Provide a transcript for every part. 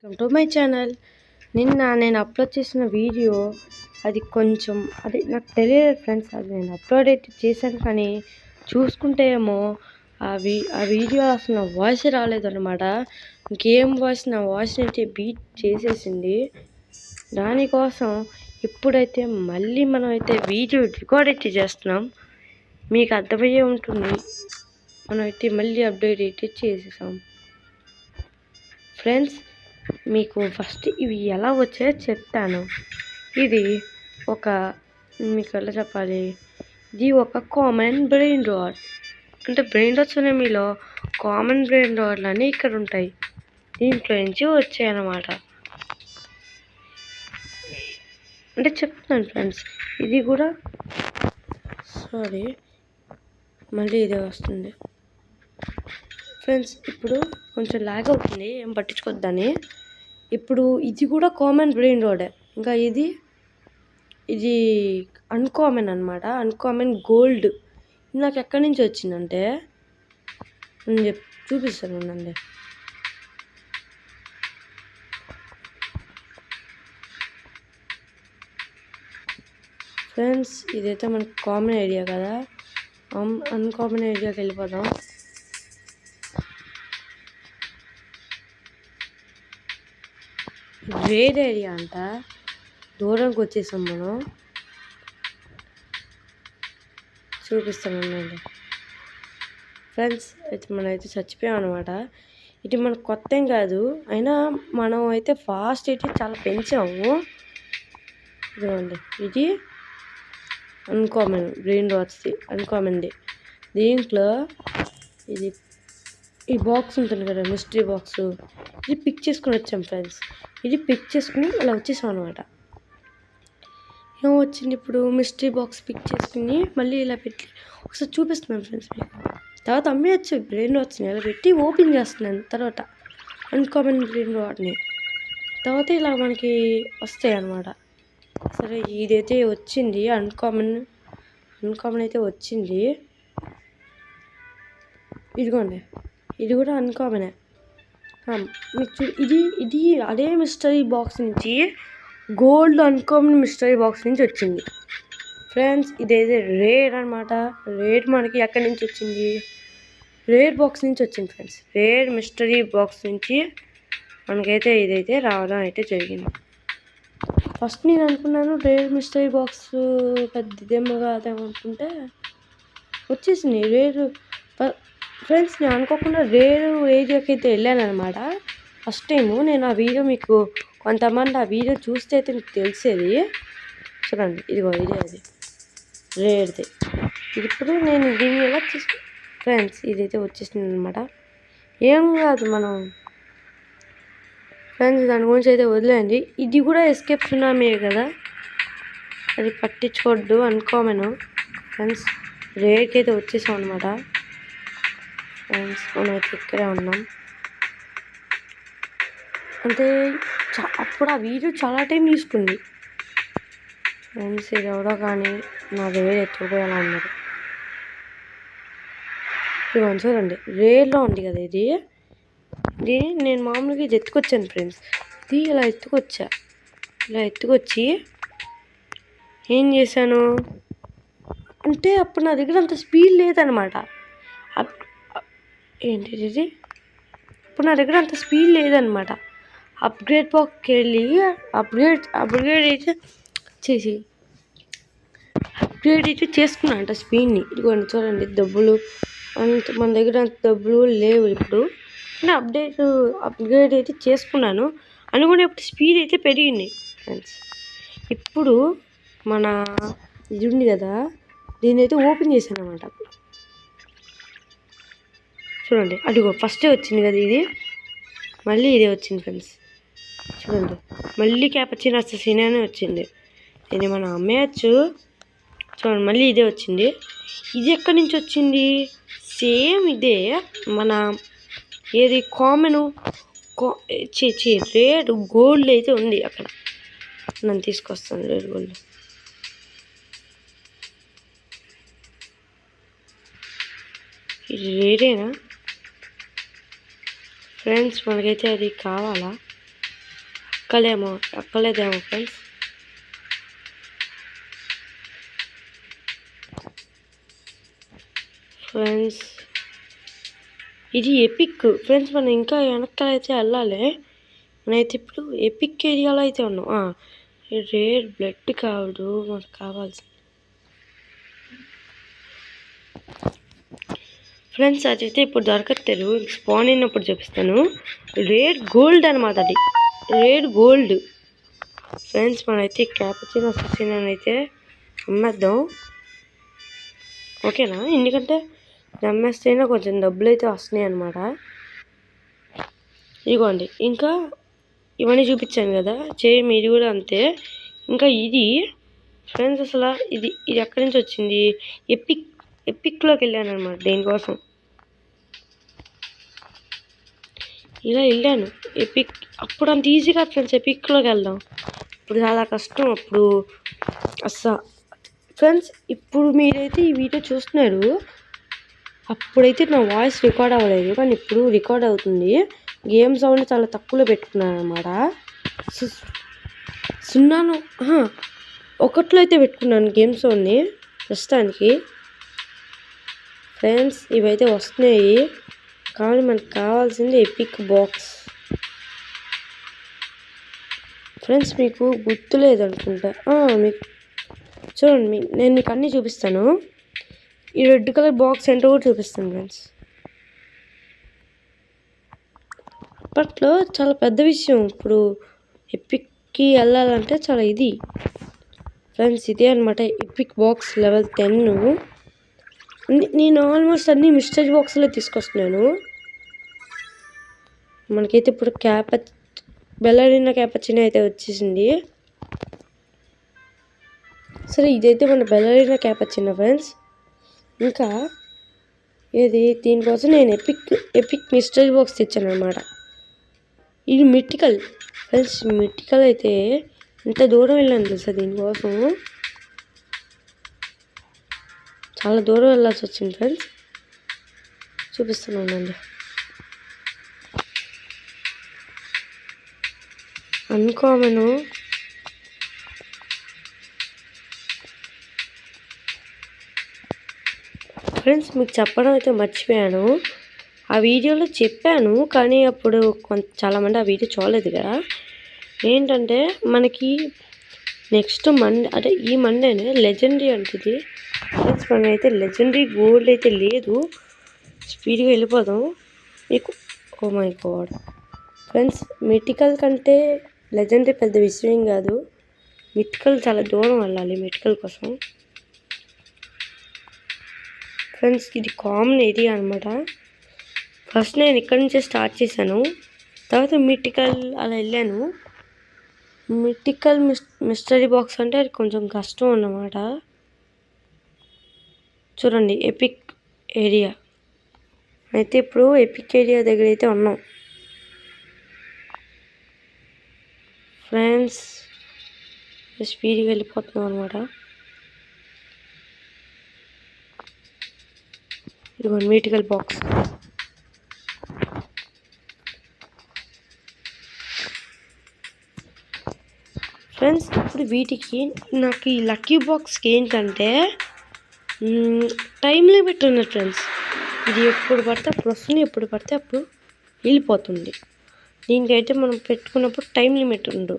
Welcome to my channel. నిన్న నేను upload చేసిన వీడియో అది కొంచెం నాకు తెలియదు ఫ్రెండ్స్. అది నేను అప్లోడ్ అయితే చేశాను, కానీ చూసుకుంటే ఏమో ఆ వీడియో అసలు నా వాయిస్ రాలేదన్నమాట. ఇంకేం వాయిస్, నా వాయిస్ అయితే బీట్ చేసేసింది. దానికోసం ఇప్పుడైతే మళ్ళీ మనం అయితే వీడియో రికార్డ్ అయితే చేస్తున్నాం. మీకు అర్థమయ్యే ఉంటుంది. మనం అయితే మళ్ళీ అప్డేట్ అయితే చేసేసాం ఫ్రెండ్స్. మీకు ఫస్ట్ ఇవి ఎలా వచ్చాయో చెప్తాను. ఇది మీకు ఎలా చెప్పాలి, ఇది ఒక కామన్ బ్రెయిన్ రాడ్. అంటే బ్రెయిన్ రాడ్స్ అనే మీలో కామన్ బ్రెయిన్ రాడ్లు అని ఇక్కడ ఉంటాయి. దీంట్లో నుంచి వచ్చాయన్నమాట. అంటే చెప్తాను ఫ్రెండ్స్. ఇది కూడా మళ్ళీ ఇదే వస్తుంది ఫ్రెండ్స్. ఇప్పుడు కొంచెం లాగ్ అవుతుంది, ఏం పట్టించుకోద్దని. ఇప్పుడు ఇది కూడా కామన్ బ్రెయిన్ రాడ్. ఇంకా ఇది అన్కామన్ అనమాట. Uncommon gold. నాకు ఎక్కడి నుంచి వచ్చిందంటే నేను చూపిస్తాను ఉండండి. ఫ్రెండ్స్, ఇదైతే మనకు కామన్ ఏరియా కదా. అన్కామన్ ఏరియాకి వెళ్ళిపోదాం. రేర్ ఏరియా అంట. దూరంకి వచ్చేసాం మనం. చూపిస్తామండి ఫ్రెండ్స్. అయితే మనం అయితే చచ్చిపోయాం అనమాట. ఇది మనకు కొత్త ఏం కాదు, అయినా మనం అయితే ఫాస్ట్ అయితే చాలా పెంచాము. ఇదిగోండి, ఇది అన్కామన్ బ్రెయిన్ రాడ్స్ది, అన్కామన్ది. దీంట్లో ఈ బాక్స్ ఉంటుంది కదా, మిస్టరీ బాక్స్, ఇది పిక్ చేసుకుని వచ్చాం ఫ్రెండ్స్. ఇది పిక్ చేసుకుని అలా వచ్చేసాం అనమాట. ఏమో వచ్చింది ఇప్పుడు, మిస్టరీ బాక్స్ పిక్ చేసుకుని మళ్ళీ ఇలా పెట్టి ఒకసారి చూపిస్తున్నాను ఫ్రెండ్స్ మీకు. తర్వాత అమ్మేయచ్చు బ్రెయిన్ రాడ్స్ని. ఇలా పెట్టి ఓపెన్ చేస్తున్నాను తర్వాత అన్కామన్ బ్రెయిన్ రాడ్ని. తర్వాత ఇలా మనకి వస్తాయి అన్నమాట. సరే, ఇదైతే వచ్చింది అన్కామన్ అయితే వచ్చింది. ఇదిగోండి, ఇది కూడా అన్కామనే. మీకు ఇది అదే మిస్టరీ బాక్స్ నుంచి, గోల్డ్ అన్కామన్ మిస్టరీ బాక్స్ నుంచి వచ్చింది ఫ్రెండ్స్. ఇదైతే రేర్ అనమాట. రేర్ మనకి ఎక్కడి నుంచి వచ్చింది, రేర్ బాక్స్ నుంచి వచ్చింది ఫ్రెండ్స్. రేర్ మిస్టరీ బాక్స్ నుంచి మనకైతే ఇదైతే రావడం అయితే జరిగింది. ఫస్ట్ నేను అనుకున్నాను రేర్ మిస్టరీ బాక్స్ పెద్దదేమో కాదేమనుకుంటే వచ్చేసింది రేర్. ఫ్రెండ్స్, నేను అనుకోకుండా రేరు ఏరియాకి అయితే వెళ్ళాను అనమాట. ఫస్ట్ టైము నేను ఆ వీడియో, మీకు కొంతమంది ఆ వీడియో చూస్తే అయితే మీకు తెలిసేది. చూడండి, ఇదిగో ఇదే అది రేర్ది. ఇది ఇప్పుడు నేను దీన్ని ఎలా ఫ్రెండ్స్, ఇదైతే వచ్చేసింది అనమాట. ఏం కాదు మనం ఫ్రెండ్స్, దాని గురించి అయితే వదిలేయండి. ఇది కూడా ఎస్కేప్ సునామీ కదా, అది పట్టించుకోవద్దు. Uncommon friends. రేర్కి అయితే వచ్చేసాం అనమాట ఫ్రెండ్స్. మనమైతే ఇక్కడే ఉన్నాం. అంటే అప్పుడు ఆ వీడియో చాలా టైం తీసుకుంది ఫ్రెండ్స్. ఇది ఎవరో కానీ నా దగ్గర ఎత్తుకుపోయేలా ఉన్నారు. ఇదిగోండి చూడండి, రేర్లో ఉంది కదా ఇది నేను మామూలుగా ఇది ఎత్తుకొచ్చాను ఫ్రెండ్స్. ఇది ఇలా ఎత్తుకొచ్చి ఏం చేశాను అంటే, అప్పుడు నా దగ్గర అంత స్పీడ్ లేదనమాట. ఏంటిది ఇది, ఇప్పుడు నా దగ్గర అంత స్పీడ్ లేదనమాట. అప్గ్రేడ్ బాక్స్కి వెళ్ళి అప్గ్రేడ్ అయితే చేసుకున్నాను అంట స్పీడ్ని. ఇదిగోండి చూడండి, డబ్బులు మన దగ్గర అంత డబ్బులు లేవు ఇప్పుడు. అప్గ్రేడ్ అయితే చేసుకున్నాను అనుకునేప్పుడు స్పీడ్ అయితే పెరిగింది ఫ్రెండ్స్. ఇప్పుడు మన ఇది ఉంది కదా, దీన్ని అయితే ఓపెన్ చేశాను అనమాట. చూడండి, అదిగో ఫస్టే వచ్చింది కదా ఇది, మళ్ళీ ఇదే వచ్చింది ఫ్రెండ్స్. చూడండి, మళ్ళీ క్యాపచినో అససినానే వచ్చింది. ఇది మనం అమ్మేయచ్చు. చూడండి, మళ్ళీ ఇదే వచ్చింది. ఇది ఎక్కడి నుంచి వచ్చింది, సేమ్ ఇదే మన ఏది కామన్ రేర్ గోల్డ్ అయితే ఉంది అక్కడ. నన్ను తీసుకొస్తాను రేర్ గోల్డ్. ఇది రేరేనా ఫ్రెండ్స్, మనకైతే అది కావాలా? ఎక్కలేదేమో ఫ్రెండ్స్. ఇది ఎపిక్ ఫ్రెండ్స్. మనం ఇంకా వెనకాలైతే వెళ్ళాలి. మనమైతే ఇప్పుడు ఎపిక్ ఏరియాలో అయితే ఉన్నాం. రేర్ బ్లడ్ కావదు మనకు కావాల్సింది ఫ్రెండ్స్. అదైతే ఇప్పుడు దొరకట్లేదు. స్పాన్ అయినప్పుడు చూపిస్తాను. రేర్ గోల్డ్ అనమాట. అది రేర్ గోల్డ్ ఫ్రెండ్స్. మనమైతే క్యాపుచినో అససినో అయితే అమ్మేద్దాం, ఓకేనా? ఎందుకంటే అమ్మేస్తేనే కొంచెం డబ్బులు అయితే వస్తున్నాయి అన్నమాట. ఇదిగోండి, ఇంకా ఇవన్నీ చూపించాను కదా, సేమ్ ఇది కూడా అంతే. ఇంకా ఇది ఫ్రెండ్స్ అసలు ఇది ఎక్కడి నుంచి వచ్చింది? ఎపిక్లోకి వెళ్ళాను అనమాట దేనికోసం. ఇలా వెళ్ళాను ఎపిక్. అప్పుడు అంత ఈజీగా ఫ్రెండ్స్ ఎపిక్లోకి వెళ్దాం. ఇప్పుడు చాలా కష్టం అప్పుడు ఫ్రెండ్స్. ఇప్పుడు మీరైతే ఈ వీడియో చూస్తున్నారు, అప్పుడైతే నా వాయిస్ రికార్డ్ అవ్వలేదు, కానీ ఇప్పుడు రికార్డ్ అవుతుంది. గేమ్ సౌండ్ చాలా తక్కువలో పెట్టుకున్నాను అనమాట. 0 అయితే పెట్టుకున్నాను గేమ్ సౌండ్ని ప్రస్తుతానికి. ఫ్రెండ్స్ ఇవైతే వస్తున్నాయి, కానీ మనకు కావాల్సింది ఎపిక్ బాక్స్. ఫ్రెండ్స్ మీకు గుర్తులేదు అనుకుంటా. మీకు చూడండి, నేను మీకు అన్నీ చూపిస్తాను. ఈ రెడ్ కలర్ బాక్స్ ఏంటో కూడా చూపిస్తాను ఫ్రెండ్స్. అప్పట్లో చాలా పెద్ద విషయం. ఇప్పుడు ఎపిక్కి వెళ్ళాలంటే చాలా ఇది ఫ్రెండ్స్. ఇదే అనమాట ఎపిక్ బాక్స్ లెవెల్ 10. నేను ఆల్మోస్ట్ అన్ని మిస్టరీ బాక్స్లో తీసుకొస్తున్నాను. మనకైతే ఇప్పుడు బెల్లరినా క్యాపచినో అయితే వచ్చేసింది. సరే, ఇదైతే మన బెల్లరినా క్యాపచినో ఫ్రెండ్స్. ఇంకా దీనికోసం నేను ఎపిక్ మిస్టరీ బాక్స్ తెచ్చాను అనమాట. ఇది మిటికల్ ఫ్రెండ్స్. మిటికల్ అయితే ఎంత దూరం వెళ్ళాను తెలుసా దీనికోసం. చాలా దూరం వెళ్ళాల్సి వచ్చింది ఫ్రెండ్స్. చూపిస్తున్నానండి. అన్కామను ఫ్రెండ్స్, మీకు చెప్పడం అయితే మర్చిపోయాను. ఆ వీడియోలో చెప్పాను, కానీ అప్పుడు చాలామంది ఆ వీడియో చూడలేదు కదా. ఏంటంటే మనకి నెక్స్ట్ మండే, అంటే ఈ మండేనే లెజెండరీ అంటుంది ఫ్రెండ్స్. మనమైతే లెజెండరీ గోల్డ్ అయితే లేదు. స్పీడ్గా వెళ్ళిపోదాం. మీకు ఓ మై గాడ్ ఫ్రెండ్స్, మిటికల్ కంటే లెజెండరీ పెద్ద విషయం కాదు. మిటికల్ చాలా దూరం వెళ్ళాలి మిటికల్ కోసం ఫ్రెండ్స్. ఇది కామన్ ఏరియా అనమాట. ఫస్ట్ నేను ఇక్కడి నుంచే స్టార్ట్ చేశాను, తర్వాత మిటికల్ అలా వెళ్ళాను. మిటికల్ మిస్టరీ బాక్స్ అంటే అది కొంచెం కష్టం అన్నమాట. చూడండి, ఎపిక్ ఏరియా అయితే ఇప్పుడు ఎపిక్ ఏరియా దగ్గర అయితే ఉన్నాం ఫ్రెండ్స్. స్పీడ్గా వెళ్ళిపోతున్నాం అనమాట. ఇదిగోండి మిటికల్ బాక్స్. ఫ్రెండ్స్ ఇప్పుడు వీటికి నాకు ఈ లక్కీ బాక్స్కి ఏంటంటే టైం లిమిట్ ఉన్నది ఫ్రెండ్స్. ఇది ఎప్పుడు పడితే అప్పుడు వస్తుంది, ఎప్పుడు పడితే అప్పుడు వెళ్ళిపోతుంది. దీనికైతే మనం పెట్టుకున్నప్పుడు టైం లిమిట్ ఉండదు.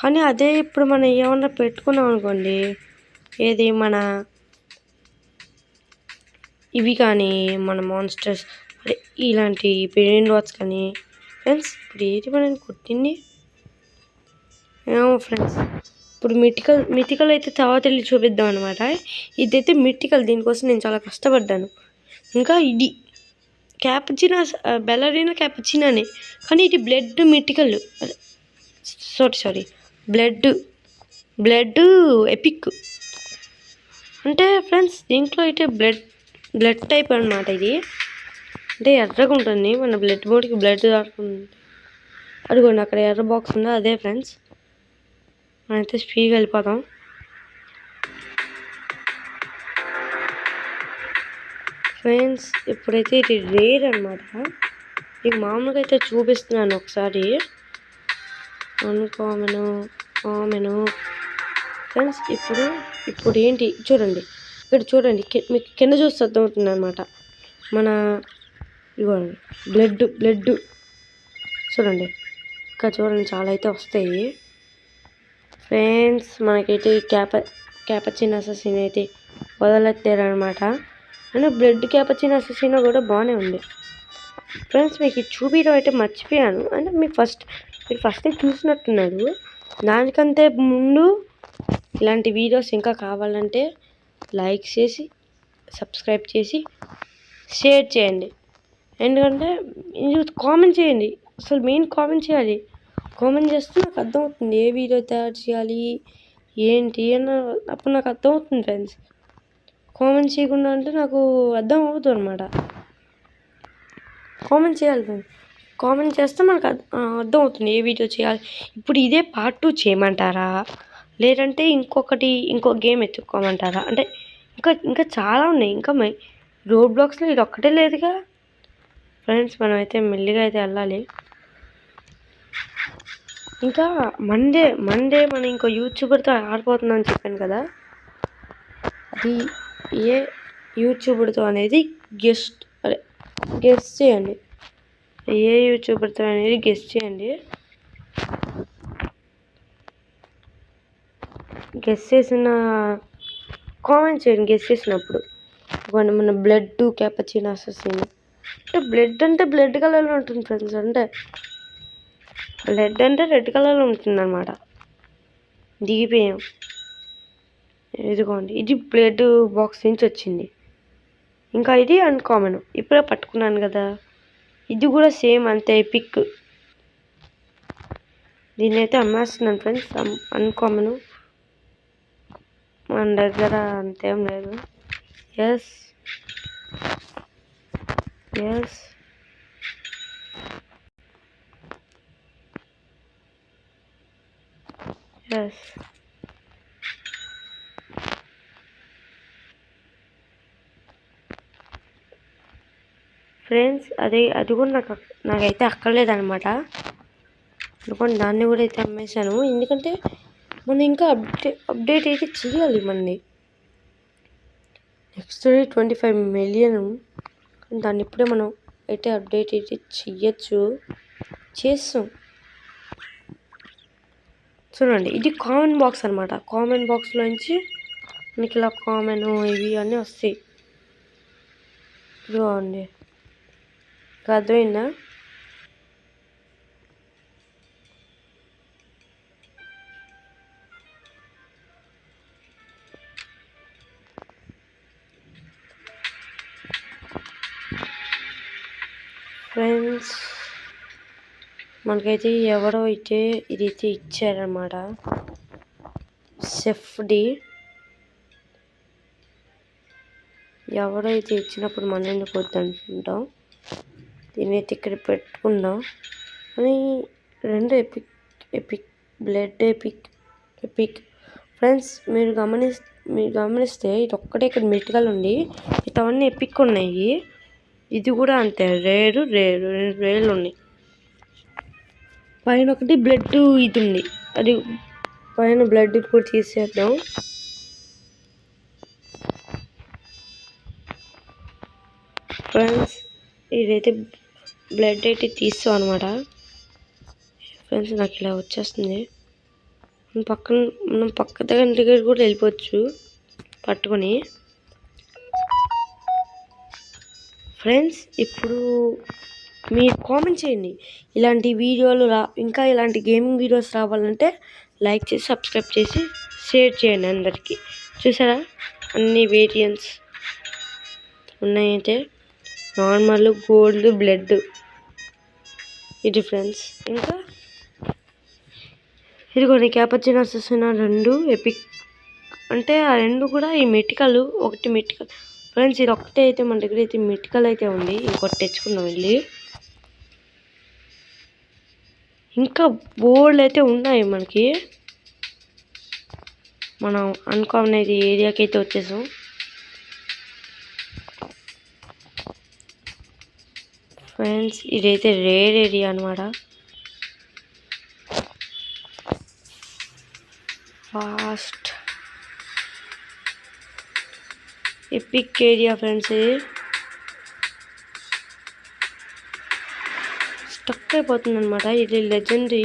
కానీ అదే ఇప్పుడు మనం ఏమన్నా పెట్టుకున్నాం అనుకోండి, ఏది మన ఇవి కానీ మన మాన్స్టర్స్ అదే ఇలాంటి బ్రెయిన్ రాట్స్ కానీ ఫ్రెండ్స్. ఇప్పుడు ఏది మనం కొట్టింది ఏమో ఫ్రెండ్స్. ఇప్పుడు మిటికల్ అయితే తర్వాత వెళ్ళి చూపిద్దాం అనమాట. ఇదైతే మిటికల్, దీనికోసం నేను చాలా కష్టపడ్డాను. ఇంకా ఇది క్యాపుచినో బెల్లరినా క్యాపుచినోనే, కానీ ఇది బ్లడ్ మిటికల్. సారీ బ్లడ్ ఎపిక్ అంటే ఫ్రెండ్స్. దీంట్లో అయితే బ్లడ్ టైప్ అనమాట. ఇది అంటే ఎర్రగా ఉంటుంది, మన బ్లడ్ బోర్డ్కి బ్లడ్ దాటుకుంటుంది. అదిగోండి అక్కడ ఎర్ర బాక్స్ ఉందో అదే ఫ్రెండ్స్. మనమైతే స్పీడ్గా వెళ్ళిపోతాం. ఫ్రెండ్స్ ఇప్పుడైతే ఇది రేర్ అనమాట. మీకు మామూలుగా అయితే చూపిస్తున్నాను ఒకసారి. అన్కామను కామను. ఫ్రెండ్స్ ఇప్పుడు ఏంటి చూడండి, ఇక్కడ చూడండి, మీకు కింద చూస్తే అర్థమవుతుంది అనమాట. మన ఇవ్వండి బ్లడ్ చూడండి, ఇక్కడ చూడండి చాలా అయితే వస్తాయి ఫ్రెండ్స్. మనకైతే క్యాపచినో అససినో అయితే వదలెత్తారనమాట. అంటే బ్లడ్ క్యాపచినో అససినో కూడా బాగానే ఉంది ఫ్రెండ్స్. మీకు చూపించడం అయితే మర్చిపోయాను. అంటే మీరు ఫస్ట్ చూసినట్టున్నారు. దానికంటే ముందు ఇలాంటి వీడియోస్ ఇంకా కావాలంటే లైక్ చేసి సబ్స్క్రైబ్ చేసి షేర్ చేయండి. ఎందుకంటే కామెంట్ చేయండి, అసలు మెయిన్ కామెంట్ చేయాలి. కామెంట్ చేస్తే నాకు అర్థమవుతుంది ఏ వీడియో తయారు చేయాలి ఏంటి అని. అప్పుడు నాకు అర్థమవుతుంది ఫ్రెండ్స్. కామెంట్ చేయకుండా అంటే నాకు అర్థం అవుతుంది అనమాట. కామెంట్ చేయాలి ఫ్రెండ్స్. కామెంట్ చేస్తే మనకు అర్థం అవుతుంది ఏ వీడియో చేయాలి. ఇప్పుడు ఇదే పార్ట్ 2 చేయమంటారా, లేదంటే ఇంకో గేమ్ ఎత్తుక్కోమంటారా? అంటే ఇంకా చాలా ఉన్నాయి. ఇంకా రోబ్లాక్స్లో ఇది ఒక్కటే లేదుగా ఫ్రెండ్స్. మనమైతే మెల్లిగా అయితే వెళ్ళాలి. ఇంకా మండే మనం ఇంకో యూట్యూబర్తో ఆడిపోతుందని చెప్పాను కదా, అది ఏ యూట్యూబర్తో అనేది గెస్ట్ చేయండి. ఏ యూట్యూబర్తో అనేది గెస్ట్ చేయండి. గెస్ట్ చేసిన కామెంట్ చేయండి. గెస్ట్ చేసినప్పుడు మన బ్లడ్ క్యాపచినో అససినో అంటే బ్లడ్ కలర్లో ఉంటుంది ఫ్రెండ్స్. అంటే బ్లడ్ అంటే రెడ్ కలర్లో ఉంటుంది అనమాట. దిగిపోయాం. ఇదిగోండి, ఇది బ్లడ్ బాక్స్ నుంచి వచ్చింది. ఇంకా ఇది అన్కామన్, ఇప్పుడే పట్టుకున్నాను కదా. ఇది కూడా సేమ్ అంతే ఎపిక్. దీన్ని అయితే అమ్మేస్తున్నాను ఫ్రెండ్స్. అన్కామన్ మన దగ్గర అంతేం లేదు. Yes friends. అది కూడా నాకైతే అక్కర్లేదనమాట. అనుకోండి దాన్ని కూడా అయితే అమ్మేశాను. ఎందుకంటే మనం ఇంకా అప్డేట్ అయితే చేయాలి. మనది నెక్స్ట్ 25 మిలియన్. దాన్ని ఇప్పుడే మనం అయితే అప్డేట్ అయితే చేస్తాం. చూడండి, ఇది కామన్ బాక్స్ అనమాట. కామన్ బాక్స్లోంచి మనకి ఇలా కామన్ ఇవి అన్నీ వస్తాయి. ఇదిగోండి, అర్థమైందా? ఫ్రెండ్స్, మనకైతే ఎవరో అయితే ఇదైతే ఇచ్చారనమాట. సెఫ్డి ఎవరో అయితే ఇచ్చినప్పుడు మనం ఎందుకు వద్దంటుంటాం. దీన్ని అయితే ఇక్కడ పెట్టుకుందాం. అని 2 ఎపిక్ బ్లడ్ ఎపిక్ ఫ్రెండ్స్. మీరు గమనిస్తే ఇది ఒక్కటే ఇక్కడ మిటికల్ ఉంది, ఇవన్నీ ఎపిక్ ఉన్నాయి. ఇది కూడా అంతే, రేరు 2 రేర్లు ఉన్నాయి. పైన ఒకటి బ్లడ్ ఇది ఉంది, అది పైన బ్లడ్ కూడా తీసేద్దాం. ఫ్రెండ్స్, ఇదైతే బ్లడ్ అయితే తీస్తాం అనమాట. ఫ్రెండ్స్, నాకు ఇలా వచ్చేస్తుంది. మనం పక్క దగ్గర కూడా వెళ్ళిపోవచ్చు పట్టుకొని. ఫ్రెండ్స్, ఇప్పుడు మీరు కామెంట్ చేయండి. ఇలాంటి వీడియోలు ఇంకా ఇలాంటి గేమింగ్ వీడియోస్ రావాలంటే లైక్ చేసి సబ్స్క్రైబ్ చేసి షేర్ చేయండి అందరికీ. చూసారా, అన్ని వేరియంట్స్ ఉన్నాయితే. Normal, gold, blood. ఇది ఫ్రెండ్స్. ఇంకా ఇదిగోండి, క్యాపచినో అససినో 2 ఎపిక్. అంటే ఆ 2 కూడా ఈ మెటికల్, ఒకటి మెటికల్ ఫ్రెండ్స్. ఇది ఒక్కటే అయితే మన దగ్గర అయితే మెటికల్ అయితే ఉంది. ఇంకోటి తెచ్చుకున్నాం వెళ్ళి. ఇంకా బోల్డ్ అయితే ఉన్నాయి మనకి. మనం అన్కామన్ అయితే ఏరియాకి అయితే వచ్చేసాం. ఫ్రెండ్స్, ఇదైతే రేర్ ఏరియా అనమాట. Fast epic area friends. ఇది స్టక్ అయిపోతుంది అనమాట. ఇది లెజెండరీ.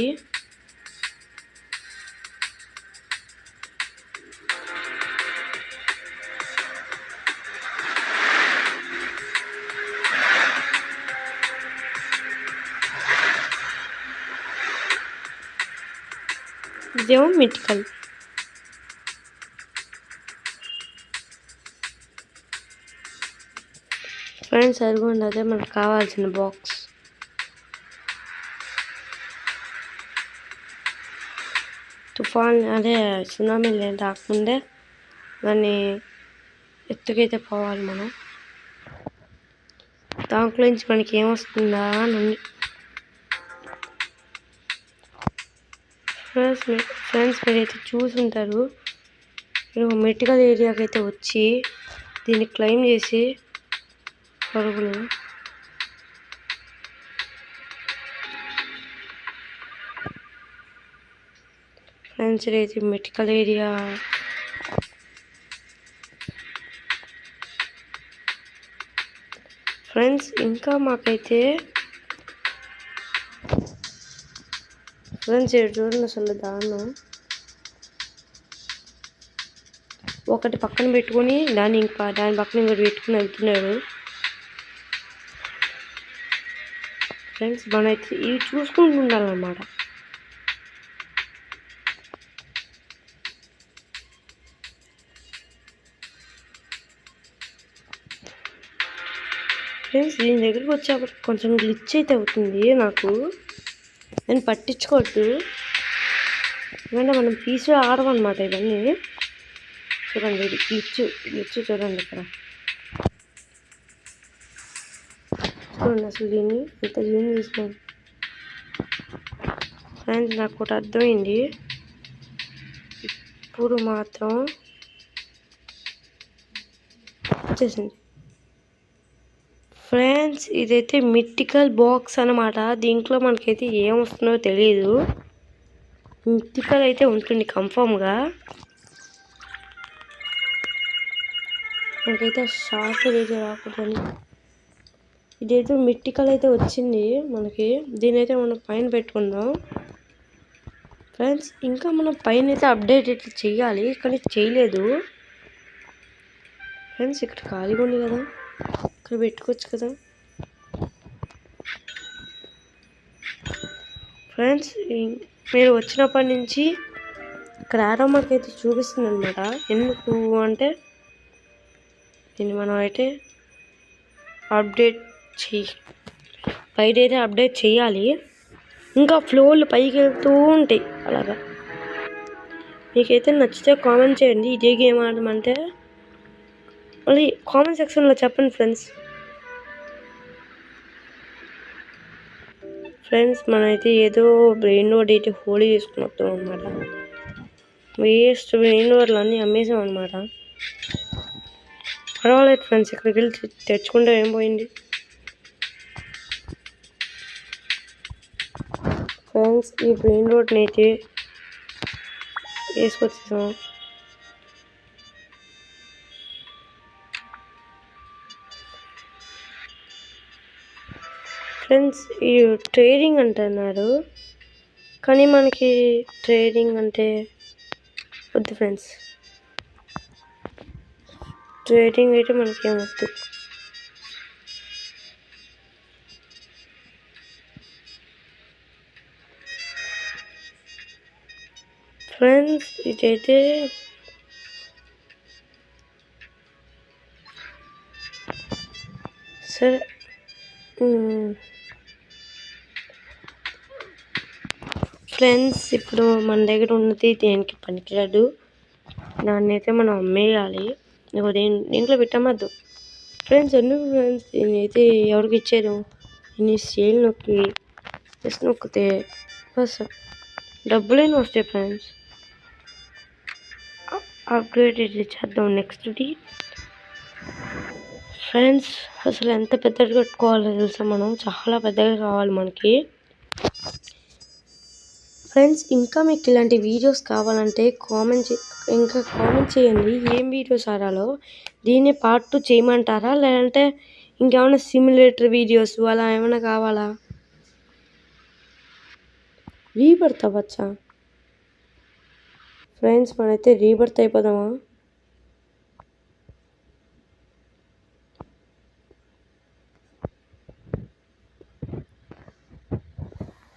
ఇదేమో మిటికల్. ఫ్రెండ్స్ అదిగోండి, అదే మనకు కావాల్సిన బాక్స్. తుఫాన్ అదే సునామీ రాకముందే దాన్ని ఎత్తుకైతే పోవాలి మనం. దాంట్లో నుంచి మనకి ఏమొస్తుందా అని ఉంది. ఫ్రెండ్స్ మీరైతే చూసుంటారు. నేను మెటికల్ ఏరియాకి అయితే వచ్చి దీన్ని క్లైమ్ చేసి పరుగులు. ఫ్రెండ్స్ ఇదైతే మెటికల్ ఏరియా. ఫ్రెండ్స్ ఇంకా మాకైతే ఫ్రెండ్స్ చూడండి అసలు దాన్ని ఒకటి పక్కన పెట్టుకొని దాని పక్కన ఇంకోటి పెట్టుకుని వెళ్తున్నాడు. ఫ్రెండ్స్ మనైతే ఇవి చూసుకుంటూ ఉండాలన్నమాట. ఫ్రెండ్స్ దీని దగ్గరికి వచ్చేప్పటికి కొంచెం గ్లిచ్ అయితే అవుతుంది నాకు. నేను పట్టించుకోవద్దు, ఎందుకంటే మనం పీస్లో ఆడమన్నమాట ఇవన్నీ. చూడండి ఇది గ్లిచ్ చూడండి ఇక్కడ. చూడండి అసలు దీన్ని ఎంత జూమ్ చేసినాం. ఫ్రెండ్స్ నాకు ఒకటి అర్థమైంది. ఇప్పుడు మాత్రం వచ్చేసింది. ఫ్రెండ్స్ ఇదైతే మిటికల్ బాక్స్ అన్నమాట. దీంట్లో మనకైతే ఏం వస్తుందో తెలియదు. మిటికల్ అయితే ఉంటుంది కన్ఫామ్గా. మనకైతే షార్ట్ అయితే రాకూడదని. ఇదైతే మిటికల్ అయితే వచ్చింది మనకి. దీని అయితే మనం పైన పెట్టుకుందాం. ఫ్రెండ్స్ ఇంకా మనం పైన అయితే అప్డేట్ అయితే చెయ్యాలి, కానీ చేయలేదు. ఫ్రెండ్స్ ఇక్కడ ఖాళీగా ఉంది కదా, ఇక్కడ పెట్టుకోవచ్చు కదా. ఫ్రెండ్స్ మీరు వచ్చినప్పటి నుంచి ఇక్కడ ఆరో మార్క్ అయితే చూపిస్తుంది అనమాట. ఎందుకు అంటే దీన్ని మనం అయితే అప్డేట్ పైన అప్డేట్ చేయాలి. ఇంకా ఫ్లోర్లు పైకి వెళ్తూ ఉంటాయి అలాగా. మీకైతే నచ్చితే కామెంట్ చేయండి. ఇదే గేమ్ ఆడమంటే మళ్ళీ కామెంట్ సెక్షన్లో చెప్పండి ఫ్రెండ్స్. ఫ్రెండ్స్ మనమైతే ఏదో బ్రెయిన్ రోడ్ అయితే హోలీ చేసుకున్నట్టు అనమాట. వేస్ట్ బ్రెయిన్ రోడ్లు అన్నీ అమ్మేసాం అనమాట. పర్వాలేదు ఫ్రెండ్స్, ఇక్కడికి వెళ్ళి తెచ్చుకుంటే ఏం పోయింది. ఫ్రెండ్స్ ఈ బ్రెయిన్ రోడ్ని అయితే వేసుకొచ్చేసాం. ఫ్రెండ్స్ ఈ ట్రేడింగ్ అంటున్నారు, కానీ మనకి ట్రేడింగ్ అంటే వద్దు ఫ్రెండ్స్. ట్రేడింగ్ అయితే మనకేం వద్దు. ఫ్రెండ్స్ ఇదైతే సరే. ఫ్రెండ్స్ ఇప్పుడు మన దగ్గర ఉన్నది దేనికి పనికిరాదు, దాన్ని అయితే మనం అమ్మేయాలి. దీంట్లో పెట్టమద్దు ఫ్రెండ్స్. ఎందుకు ఫ్రెండ్స్ దీనైతే ఎవరికి ఇచ్చారు? దీన్ని సేల్ నొక్కి జస్ట్ నొక్కితే బస్ డబ్బులైనా వస్తాయి ఫ్రెండ్స్. అప్గ్రేడ్ ఇది చేద్దాం నెక్స్ట్ది. ఫ్రెండ్స్ అసలు ఎంత పెద్దగా కట్టుకోవాలో తెలుసా మనం? చాలా పెద్దగా కావాలి మనకి. ఫ్రెండ్స్ ఇంకా మీకు ఇలాంటి వీడియోస్ కావాలంటే కామెంట్ చేయండి ఏం వీడియోస్ ఆడాలో. దీన్ని పార్ట్ 2 చేయమంటారా, లేదంటే ఇంకేమైనా సిమ్యులేటర్ వీడియోస్ అలా ఏమైనా కావాలా? రీబర్త్ అవ్వచ్చా? ఫ్రెండ్స్ మనైతే రీబర్త్ అయిపోదామా?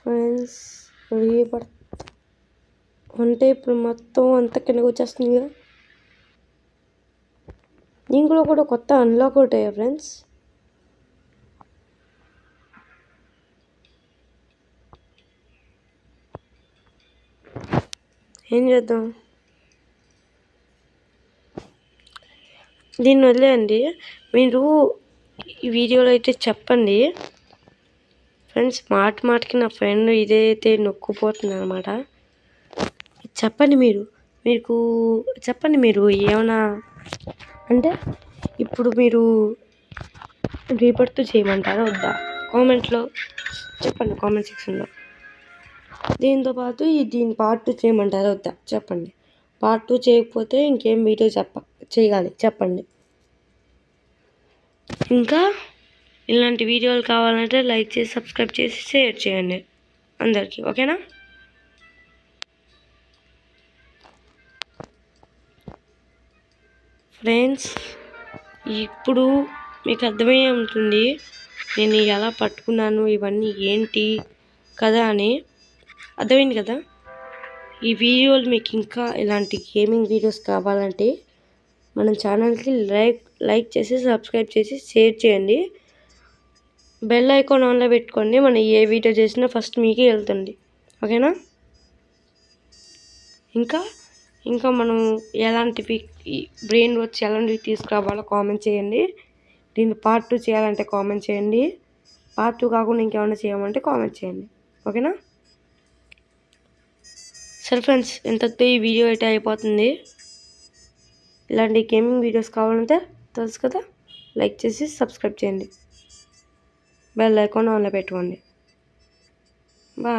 ఫ్రెండ్స్ రీబర్త్ అంటే ఇప్పుడు మొత్తం అంతా కిందకి వచ్చేస్తుంది కదా. దీంట్లో కూడా కొత్త అన్లాక్ ఉంటాయా ఫ్రెండ్స్? ఏం చేద్దాం? దీన్ని వదిలేయండి. మీరు ఈ వీడియోలో అయితే చెప్పండి ఫ్రెండ్స్. మాటికి నా ఫ్రెండ్ ఇదైతే నొక్కుపోతుంది అనమాట. చెప్పండి చెప్పండి మీరు ఏమైనా అంటే ఇప్పుడు మీరు రీబర్త్ చేయమంటారా వద్దా? కామెంట్లో చెప్పండి, కామెంట్ సెక్షన్లో. దీంతో పాటు దీని పార్ట్ 2 చేయమంటారా వద్దా చెప్పండి. పార్ట్ 2 చేయకపోతే ఇంకేం వీడియో చేయాలి చెప్పండి. ఇంకా ఇలాంటి వీడియోలు కావాలంటే లైక్ చేసి సబ్స్క్రైబ్ చేసి షేర్ చేయండి అందరికీ, ఓకేనా? ఫ్రెండ్స్ ఇప్పుడు మీకు అర్థమయ్యే ఉంటుంది నేను ఎలా పట్టుకున్నాను, ఇవన్నీ ఏంటి కదా అని. అర్థమైంది కదా? ఈ వీడియోలు మీకు ఇంకా ఇలాంటి గేమింగ్ వీడియోస్ కావాలంటే మన ఛానల్కి లైక్ చేసి సబ్స్క్రైబ్ చేసి షేర్ చేయండి. బెల్ ఐకాన్ ఆన్లో పెట్టుకోండి. మనం ఏ వీడియో చేసినా ఫస్ట్ మీకే వెళ్తుంది, ఓకేనా? ఇంకా మనం ఎలాంటివి బ్రెయిన్ వచ్చి ఎలాంటివి తీసుకురావాలో కామెంట్ చేయండి. దీన్ని పార్ట్ 2 చేయాలంటే కామెంట్ చేయండి. పార్ట్ 2 కాకుండా ఇంకేమైనా చేయమంటే కామెంట్ చేయండి, ఓకేనా? సరే ఫ్రెండ్స్, ఇంతతో ఈ వీడియో అయితే అయిపోతుంది. ఇలాంటి గేమింగ్ వీడియోస్ కావాలంటే తెలుసు కదా, లైక్ చేసి సబ్స్క్రైబ్ చేయండి, బెల్ ఐకాన్ ఆన్లో పెట్టుకోండి. బాయ్.